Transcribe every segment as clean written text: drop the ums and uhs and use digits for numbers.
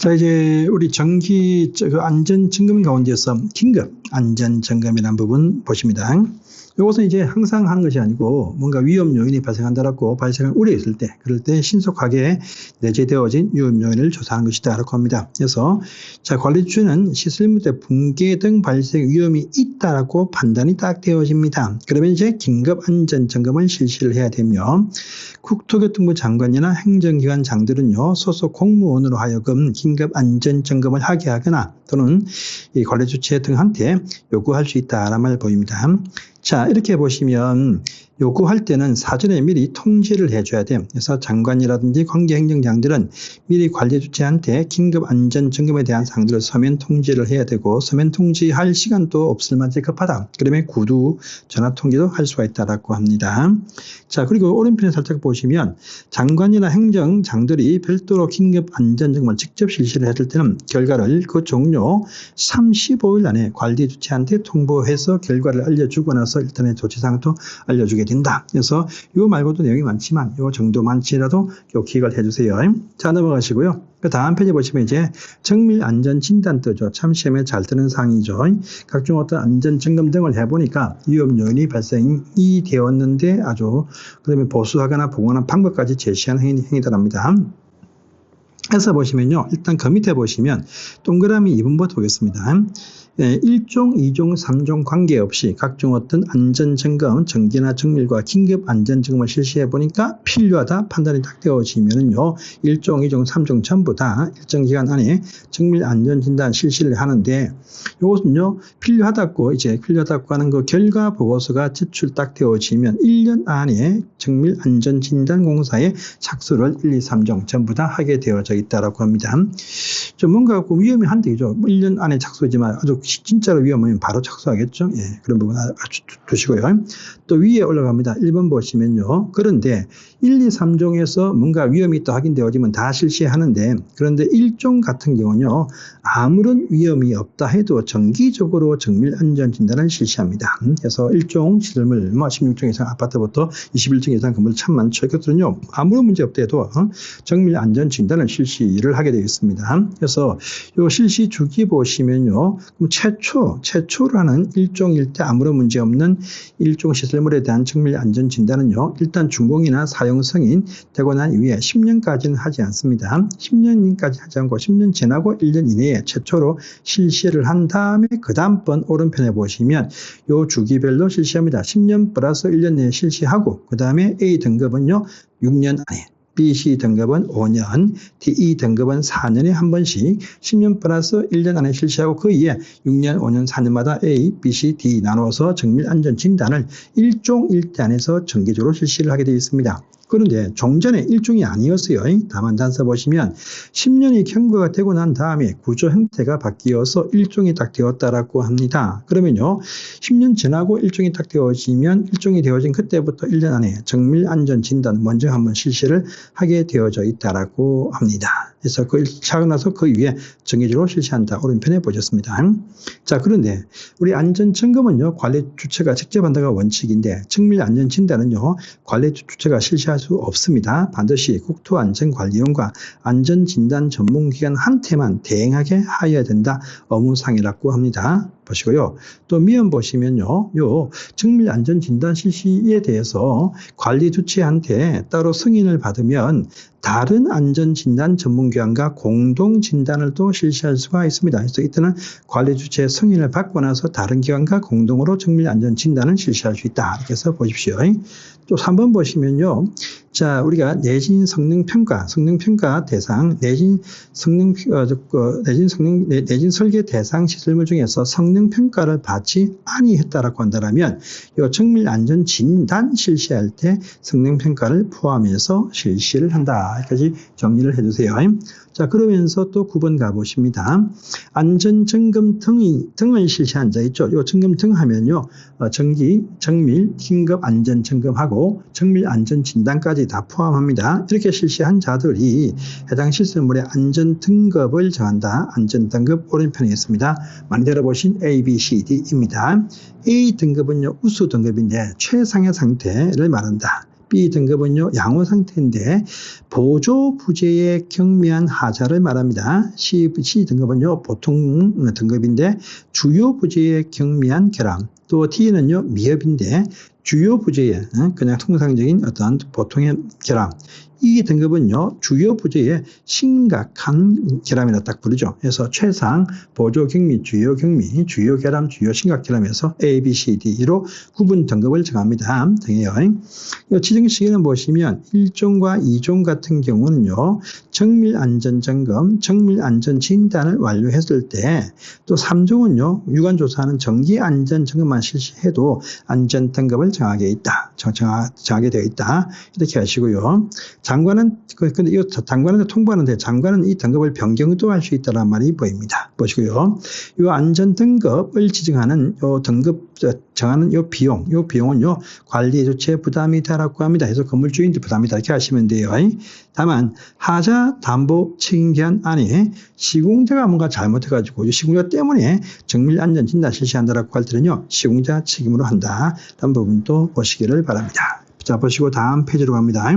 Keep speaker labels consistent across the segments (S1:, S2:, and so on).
S1: 자, 이제 우리 정기 안전 점검 가운데서 긴급 안전 점검이라는 부분 보십니다. 이것은 이제 항상 하는 것이 아니고 뭔가 위험 요인이 발생한다라고 발생할 우려 있을 때, 그럴 때 신속하게 내재되어진 위험 요인을 조사하는 것이다라고 합니다. 그래서 자, 관리 주체는 시설물의 붕괴 등 발생 위험이 있다라고 판단이 딱 되어집니다. 그러면 이제 긴급 안전 점검을 실시를 해야 되며, 국토교통부 장관이나 행정기관 장들은요, 소속 공무원으로 하여금 긴급 안전 점검을 하게 하거나 또는 이 관리 주체 등한테 요구할 수 있다라는 말 보입니다. 자, 이렇게 보시면 요구할 때는 사전에 미리 통지를 해줘야 돼요. 그래서 장관이라든지 관계행정장들은 미리 관리 주체한테 긴급 안전 점검에 대한 사항들을 서면 통지를 해야 되고, 서면 통지할 시간도 없을 만큼 급하다. 그러면 구두 전화 통지도 할 수가 있다라고 합니다. 자, 그리고 오른편에 살짝 보시면 장관이나 행정장들이 별도로 긴급 안전 점검을 직접 실시를 했을 때는 결과를 그 종료 35일 안에 관리 주체한테 통보해서 결과를 알려주고 나서 일단의 조치사항도 알려주게 된다. 그래서 이거 말고도 내용이 많지만 이 정도만치라도 기억을 해주세요. 자, 넘어가시고요. 그 다음 페이지 보시면 이제 정밀 안전 진단 뜨죠. 참 시험에 잘 뜨는 사항이죠. 각종 어떤 안전 점검 등을 해보니까 위험 요인이 발생이 되었는데 아주 그러면 보수하거나 보완하는 방법까지 제시하는 행위다랍니다. 해서 보시면요, 일단 그 밑에 보시면 동그라미 2번부터 보겠습니다. 1종, 2종, 3종 관계없이 각종 어떤 안전점검, 정기나 정밀과 긴급 안전점검을 실시해 보니까 필요하다 판단이 딱 되어지면은요, 1종, 2종, 3종 전부 다 일정 기간 안에 정밀 안전진단 실시를 하는데, 이것은요, 필요하다고 하는 그 결과 보고서가 제출 딱 되어지면 1년 안에 정밀 안전진단 공사에 착수를 1, 2, 3종 전부 다 하게 되어져 있다라고 합니다. 좀 뭔가 위험이 한데죠. 1년 안에 착수지만 아주 진짜로 위험하면 바로 착수하겠죠. 예, 그런 부분 아주 두시고요. 또 위에 올라갑니다. 1번 보시면요. 그런데 1, 2, 3종에서 뭔가 위험이 있다 확인되어지면 다 실시하는데, 그런데 1종 같은 경우는요, 아무런 위험이 없다 해도 정기적으로 정밀 안전 진단을 실시합니다. 그래서 1종 시설물, 16종 이상 아파트부터 21종 이상 건물 참 많죠. 이것들은요, 아무런 문제 없다 해도 정밀 안전 진단을 실시를 하게 되겠습니다. 그래서 이 실시 주기 보시면요, 최초라는 1종일 때 아무런 문제 없는 1종 시설물에 대한 정밀 안전 진단은요, 일단 준공이나 사용 승인 되고 난 이후에 10년까지는 하지 않습니다. 10년까지 하지 않고 10년 지나고 1년 이내에 최초로 실시를 한 다음에 그 다음번 오른편에 보시면 이 주기별로 실시합니다. 10년 플러스 1년 내에 실시하고, 그 다음에 A 등급은요 6년 안에, BC 등급은 5년, DE 등급은 4년에 한 번씩 10년 플러스 1년 안에 실시하고, 그 이에 6년, 5년, 4년마다 A, BC, D 나눠서 정밀 안전 진단을 1종 1대 안에서 정기적으로 실시를 하게 되어 있습니다. 그런데 종전에 1종이 아니었어요. 다만 단서 보시면 10년이 경과가 되고 난 다음에 구조 형태가 바뀌어서 1종이 딱 되었다라고 합니다. 그러면요, 10년 지나고 1종이 딱 되어지면 1종이 되어진 그때부터 1년 안에 정밀 안전 진단 먼저 한번 실시를 하게 되어져 있다라고 합니다. 그래서 하고 나서 그 위에 정기적으로 실시한다. 오른편에 보셨습니다. 자, 그런데 우리 안전 점검은요, 관리 주체가 직접 한다가 원칙인데, 정밀 안전 진단은요, 관리 주체가 실시할 수 없습니다. 반드시 국토안전관리원과 안전진단 전문기관한테만 대행하게 하여야 된다. 업무상이라고 합니다. 보시고요. 또 미연 보시면요, 요 정밀 안전 진단 실시에 대해서 관리 주체한테 따로 승인을 받으면 다른 안전진단 전문기관과 공동 진단을 또 실시할 수가 있습니다. 그래서 이때는 관리 주체의 승인을 받고 나서 다른 기관과 공동으로 정밀 안전 진단을 실시할 수 있다. 이렇게 해서 보십시오. 또 3번 보시면요. 자, 우리가 내진 성능평가 대상, 내진 설계 대상 시설물 중에서 성능평가를 받지 아니했다라고 한다면, 이 정밀 안전 진단 실시할 때 성능평가를 포함해서 실시를 한다. 여기까지 정리를 해주세요. 자, 그러면서 또 9번 가보십니다. 안전점검 등을 실시한 자 있죠. 이 점검 등 하면요, 정밀, 긴급 안전점검하고 정밀 안전진단까지 다 포함합니다. 이렇게 실시한 자들이 해당 시설물의 안전 등급을 정한다. 안전 등급 오른편에 있습니다. 많이 들어보신 A, B, C, D입니다. A 등급은요, 우수 등급인데 최상의 상태를 말한다. B 등급은요, 양호 상태인데 보조 부재의 경미한 하자를 말합니다. C 등급은요, 보통 등급인데 주요 부재의 경미한 결함. 또 D는요, 미흡인데 주요 부재의 그냥 통상적인 어떤 보통의 결함. 이 등급은요, 주요 부재의 심각한 결함이라 딱 부르죠. 그래서 최상, 보조 경미, 주요 경미, 주요 결함, 주요 심각 결함에서 A, B, C, D로 구분 등급을 정합니다. 등이에요. 이 지정 시기는 보시면 1종과 2종 같은 경우는요, 정밀 안전 점검, 정밀 안전 진단을 완료했을 때, 또 3종은요, 유관 조사하는 정기 안전 점검만 실시해도 안전 등급을 정하게 되어 있다. 이렇게 하시고요. 장관은 근데 이 장관한테 통보하는데 장관은 이 등급을 변경도 할 수 있다는 말이 보입니다. 보시고요. 이 안전 등급을 지정하는 요 등급 정하는 요 비용은요 관리 조치의 부담이다라고 합니다. 그래서 건물주인들 부담이다 이렇게 하시면 돼요. 다만 하자 담보 책임기한 안에 시공자가 뭔가 잘못해가지고 시공자 때문에 정밀 안전 진단 실시한다라고 할 때는요 시공자 책임으로 한다라는 부분도 보시기를 바랍니다. 자, 보시고 다음 페이지로 갑니다.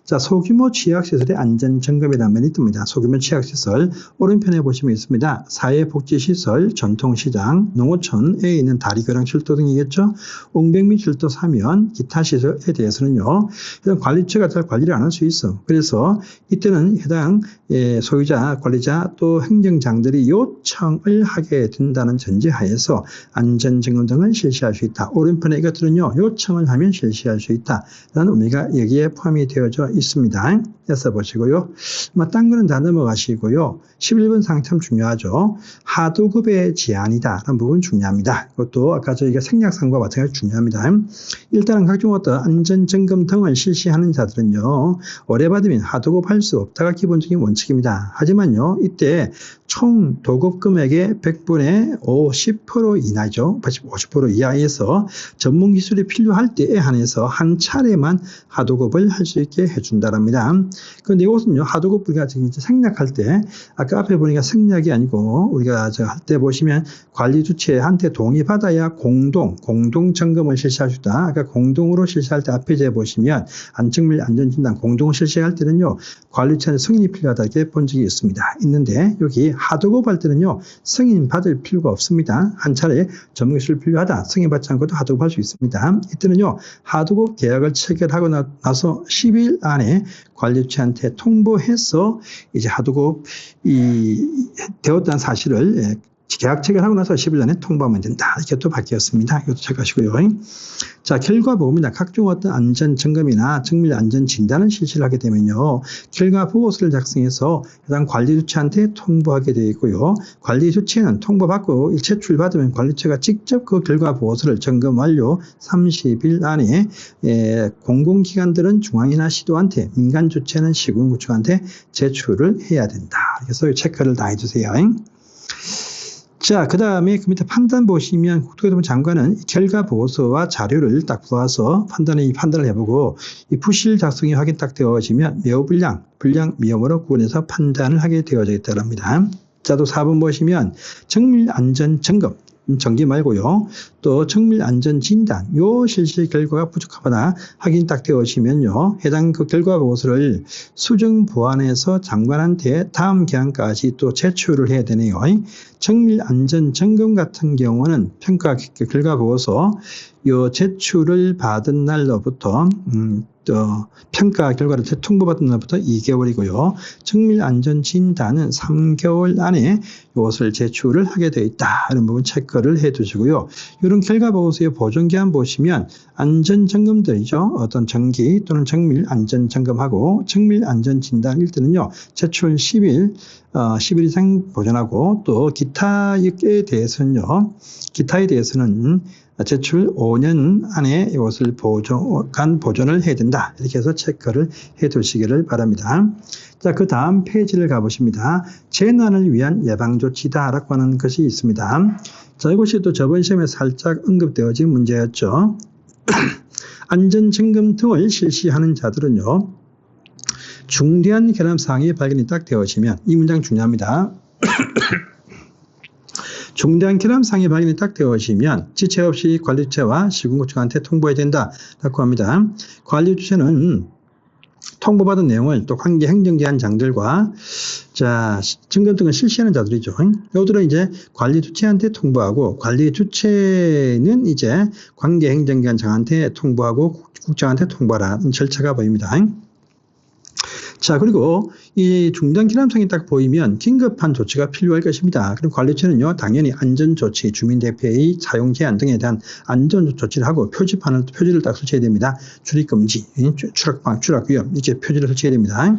S1: 자, 소규모 취약시설의 안전점검이라는 면이 뜹니다. 소규모 취약시설, 오른편에 보시면 있습니다. 사회복지시설, 전통시장, 농어촌에 있는 다리교량 철도 등이겠죠. 옹백미 철도 사면, 기타 시설에 대해서는요, 이런 관리처가 잘 관리를 안 할 수 있어. 그래서 이때는 해당 소유자, 관리자, 또 행정장들이 요청을 하게 된다는 전제하에서 안전점검 등을 실시할 수 있다. 오른편에 이것들은요, 요청을 하면 실시할 수 있다. 라는 의미가 여기에 포함이 되어져 있습니다. 해서 보시고요. 딴 거는 다 넘어가시고요. 11번 사항 참 중요하죠. 하도급의 제한이다. 라는 부분 중요합니다. 그것도 아까 저희가 생략상과 마찬가지로 중요합니다. 일단은 각종 어떤 안전점검 등을 실시하는 자들은요. 의뢰받으면 하도급 할 수 없다가 기본적인 원칙입니다. 하지만요. 이때 총 도급 금액의 100분의 50% 이하죠. 50% 이하에서 전문 기술이 필요할 때에 한해서 한 차례만 하도급을 할 수 있게 해준다랍니다. 그런데 이것은요, 하도급 우리가 지금 생략할 때, 아까 앞에 보니까 생략이 아니고, 우리가 할 때 보시면 관리 주체한테 동의받아야 공동 점검을 실시할 수 있다. 아까 공동으로 실시할 때 앞에 제 보시면 안정밀 안전진단 공동 실시할 때는요, 관리 주체한테 승인이 필요하다 이렇게 본 적이 있는데, 여기 하도급 할 때는요, 승인 받을 필요가 없습니다. 한 차례 전문 기술 필요하다. 승인 받지 않고도 하도급 할 수 있습니다. 이때는요, 하도급 계약을 체결하고 나서 10일 안에 관리주체한테 통보해서 이제 하도급이 되었다는 사실을 계약 체결하고 나서 10일 안에 통보하면 된다. 이렇게 또 바뀌었습니다. 이것도 체크하시고요. 자, 결과 보고입니다. 각종 어떤 안전 점검이나 정밀 안전 진단을 실시를 하게 되면요. 결과 보고서를 작성해서 해당 관리 주체한테 통보하게 되어 있고요. 관리 주체는 통보받고 제출받으면 관리주체가 직접 그 결과 보고서를 점검 완료 30일 안에 공공기관들은 중앙이나 시도한테, 민간 주체는 시군구청한테 제출을 해야 된다. 그래서 체크를 다 해주세요. 자, 그 다음에 그 밑에 판단 보시면 국토교통부 장관은 결과 보고서와 자료를 딱 보아서 판단을 해보고 이 부실 작성이 확인 딱 되어지면 매우 불량, 위험으로 구분해서 판단을 하게 되어져 있다고 합니다. 자, 또 4번 보시면 정밀 안전 점검. 정기 말고요. 또 정밀 안전 진단 요 실시 결과가 부족하거나 확인 딱 되어지면요. 해당 그 결과 보고서를 수정 보완해서 장관한테 다음 기한까지 또 제출을 해야 되네요. 정밀 안전 점검 같은 경우는 평가 결과 보고서 요 제출을 받은 날로부터 또 평가 결과를 통보받은 날부터 2개월이고요. 정밀 안전 진단은 3개월 안에 이것을 제출을 하게 되어 있다. 이런 부분 체크를 해 두시고요. 이런 결과 보고서의 보존기한 보시면 안전 점검들이죠. 어떤 정기 또는 정밀 안전 점검하고 정밀 안전 진단일 때는요. 제출 10일 이상 보존하고 또 기타에 대해서는 제출 5년 안에 이것을 보존을 해야 된다. 이렇게 해서 체크를 해 두시기를 바랍니다. 자, 그 다음 페이지를 가보십니다. 재난을 위한 예방조치다라고 하는 것이 있습니다. 자, 이것이 또 저번 시험에 살짝 언급되어진 문제였죠. 안전점검 등을 실시하는 자들은요. 중대한 결함 사항이 발견이 딱 되어지면 이 문장 중요합니다. 중대한 결함상의 발견이 딱 되어지면 지체 없이 관리주체와 시군구청한테 통보해야 된다라고 합니다. 관리주체는 통보받은 내용을 또 관계 행정기관장들과 점검 등을 실시하는 자들이죠. 이들은 이제 관리주체한테 통보하고 관리주체는 이제 관계 행정기관장한테 통보하고 국장한테 통보하라는 절차가 보입니다. 자, 그리고 이 중대한 결함상이 딱 보이면 긴급한 조치가 필요할 것입니다. 그럼 관리처는요, 당연히 안전조치, 주민대피의 사용 제한 등에 대한 안전조치를 하고 표지를 딱 설치해야 됩니다. 출입금지, 추락 위험, 이렇게 표지를 설치해야 됩니다.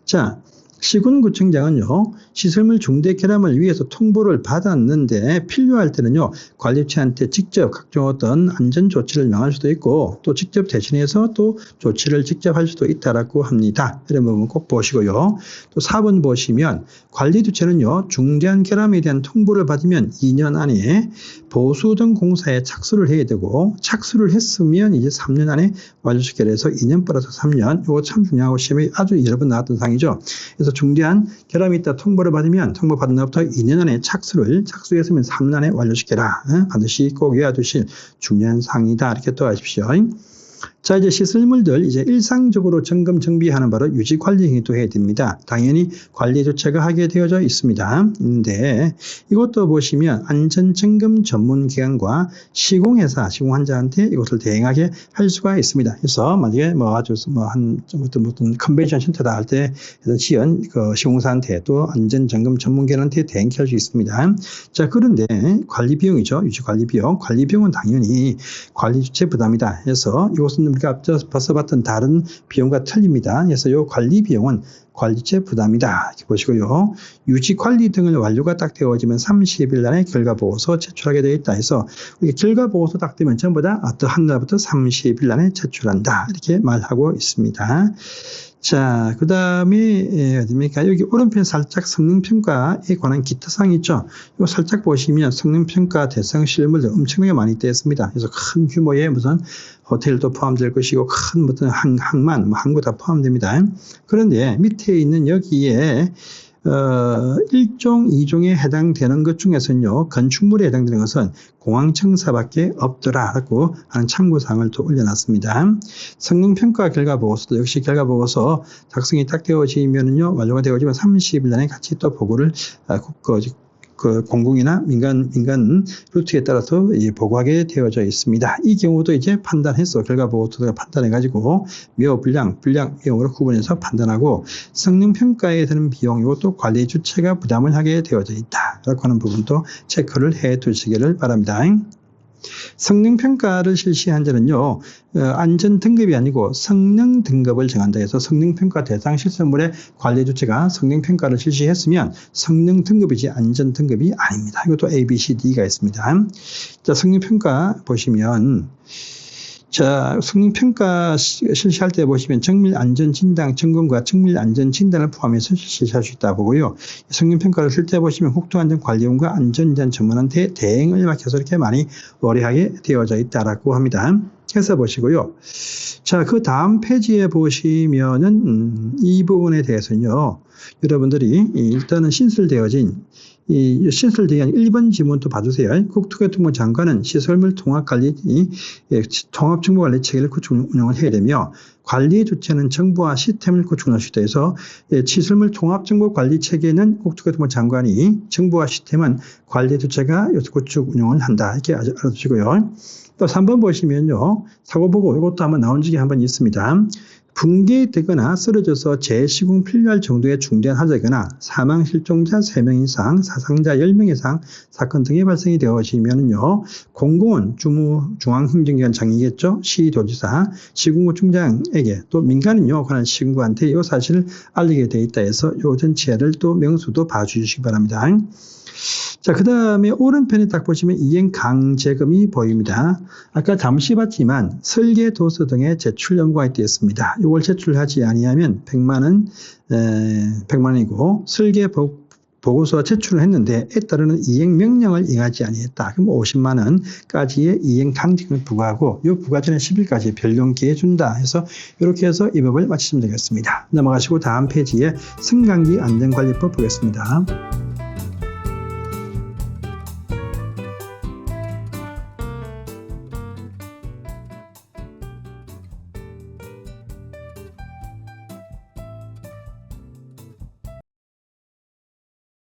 S1: 자, 시군구청장은요, 시설물 중대 결함을 위해서 통보를 받았는데 필요할 때는요, 관리처한테 직접 각종 어떤 안전조치를 명할 수도 있고 또 직접 대신해서 또 조치를 직접 할 수도 있다라고 합니다. 이런 부분 꼭 보시고요. 또 4번 보시면 관리주체는요, 중대한 결함에 대한 통보를 받으면 2년 안에 보수 등 공사에 착수를 해야 되고 착수를 했으면 이제 3년 안에 완료시켜야 해서 2년 플러스 3년, 이거 참 중요하고 시험에 아주 여러 번 나왔던 사항이죠. 그래서 중대한 결함이 있다 통보를 받으면 통보받은 날부터 2년 안에 착수했으면 3년 안에 완료시켜라. 반드시 꼭 외워두실 중요한 사항이다. 이렇게 또 아십시오. 자, 이제 시설물들 이제 일상적으로 점검 정비하는 바로 유지 관리 행위도 해야 됩니다. 당연히 관리 조치가 하게 되어져 있습니다. 있는데 이것도 보시면 안전 점검 전문 기관과 시공회사, 시공 환자한테 이것을 대행하게 할 수가 있습니다. 그래서 만약에 어떤 컨벤션 센터다 할 때 지연 시공사한테 또 안전 점검 전문 기관한테 대행할 수 있습니다. 자, 그런데 관리 비용이죠. 유지 관리 비용. 관리 비용은 당연히 관리 주체 부담이다. 그래서 이것은 우리가 앞서 봤던 다른 비용과 틀립니다. 그래서 이 관리 비용은 관리체 부담이다. 이렇게 보시고요. 유지 관리 등을 완료가 딱 되어지면 30일 안에 결과보고서 제출하게 되어 있다 해서 결과보고서 딱 되면 전부 다 어떠한 날부터 30일 안에 제출한다. 이렇게 말하고 있습니다. 자, 그 다음에 어디입니까? 여기 오른편 살짝 성능평가에 관한 기타 사항이 있죠. 이거 살짝 보시면 성능평가 대상 실물들 엄청나게 많이 떼었습니다. 그래서 큰 규모의 무슨 호텔도 포함될 것이고 큰 무슨 항만, 항구 다 포함됩니다. 그런데 밑에 있는 여기에 1종, 2종에 해당되는 것 중에서는요, 건축물에 해당되는 것은 공항청사밖에 없더라라고 하는 참고사항을 또 올려놨습니다. 성능평가 결과보고서도 역시 결과보고서 작성이 딱 되어지면은요, 완료가 되어지면 30일 안에 같이 또 보고를 공공이나 민간 루트에 따라서 보고하게 되어져 있습니다. 이 경우도 이제 판단해서 결과보고서가 판단해가지고 묘, 불량 비용으로 구분해서 판단하고 성능평가에 드는 비용 이것도 관리 주체가 부담을 하게 되어져 있다라고 하는 부분도 체크를 해 두시기를 바랍니다. 성능평가를 실시한 자는요, 안전 등급이 아니고 성능 등급을 정한다 해서 성능평가 대상 시설물의 관리 주체가 성능평가를 실시했으면 성능 등급이지 안전 등급이 아닙니다. 이것도 A, B, C, D가 있습니다. 자, 성능평가 보시면 자, 성능평가 실시할 때 보시면 정밀안전진단 점검과 정밀안전진단을 포함해서 실시할 수 있다 보고요. 성능평가를 쓸 때 보시면 국토안전관리원과 안전진단 전문한테 대행을 맡겨서 이렇게 많이 의뢰하게 되어져 있다라고 합니다. 해서 보시고요. 자, 그 다음 페이지에 보시면은 이 부분에 대해서는요, 여러분들이 일단은 신설되어진 1번 지문도 봐주세요. 국토교통부 장관은 시설물 통합관리, 통합정보관리 체계를 구축 운영을 해야 되며 관리 주체는 정보화 시스템을 구축할 수 있다 해서 시설물 통합정보관리 체계는 국토교통부 장관이 정보화 시스템은 관리 주체가 구축 운영을 한다. 이렇게 알아두시고요. 또 3번 보시면요. 사고보고 이것도 한번 나온 적이 한번 있습니다. 붕괴되거나 쓰러져서 재시공 필요할 정도의 중대한 하자거나 사망 실종자 3명 이상, 사상자 10명 이상 사건 등이 발생이 되어지면요, 공공은 중앙행정기관장이겠죠, 시도지사, 시군구청장에게 또 민간은요, 관한 시군구한테 이 사실을 알리게 돼 있다 해서 이 전체를 또 명수도 봐주시기 바랍니다. 자, 그 다음에 오른편에 딱 보시면 이행 강제금이 보입니다. 아까 잠시 봤지만 설계 도서 등의 제출 연구가 되어 있습니다. 이걸 제출하지 아니하면 100만 원이고 설계 보고서 제출을 했는데 에 따르는 이행 명령을 이행하지 아니했다. 그럼 50만 원까지의 이행 강제금을 부과하고 이 부과 전에 10일까지 변경 기회 준다 해서 이렇게 해서 이 법을 마치시면 되겠습니다. 넘어가시고 다음 페이지에 승강기 안전관리법 보겠습니다.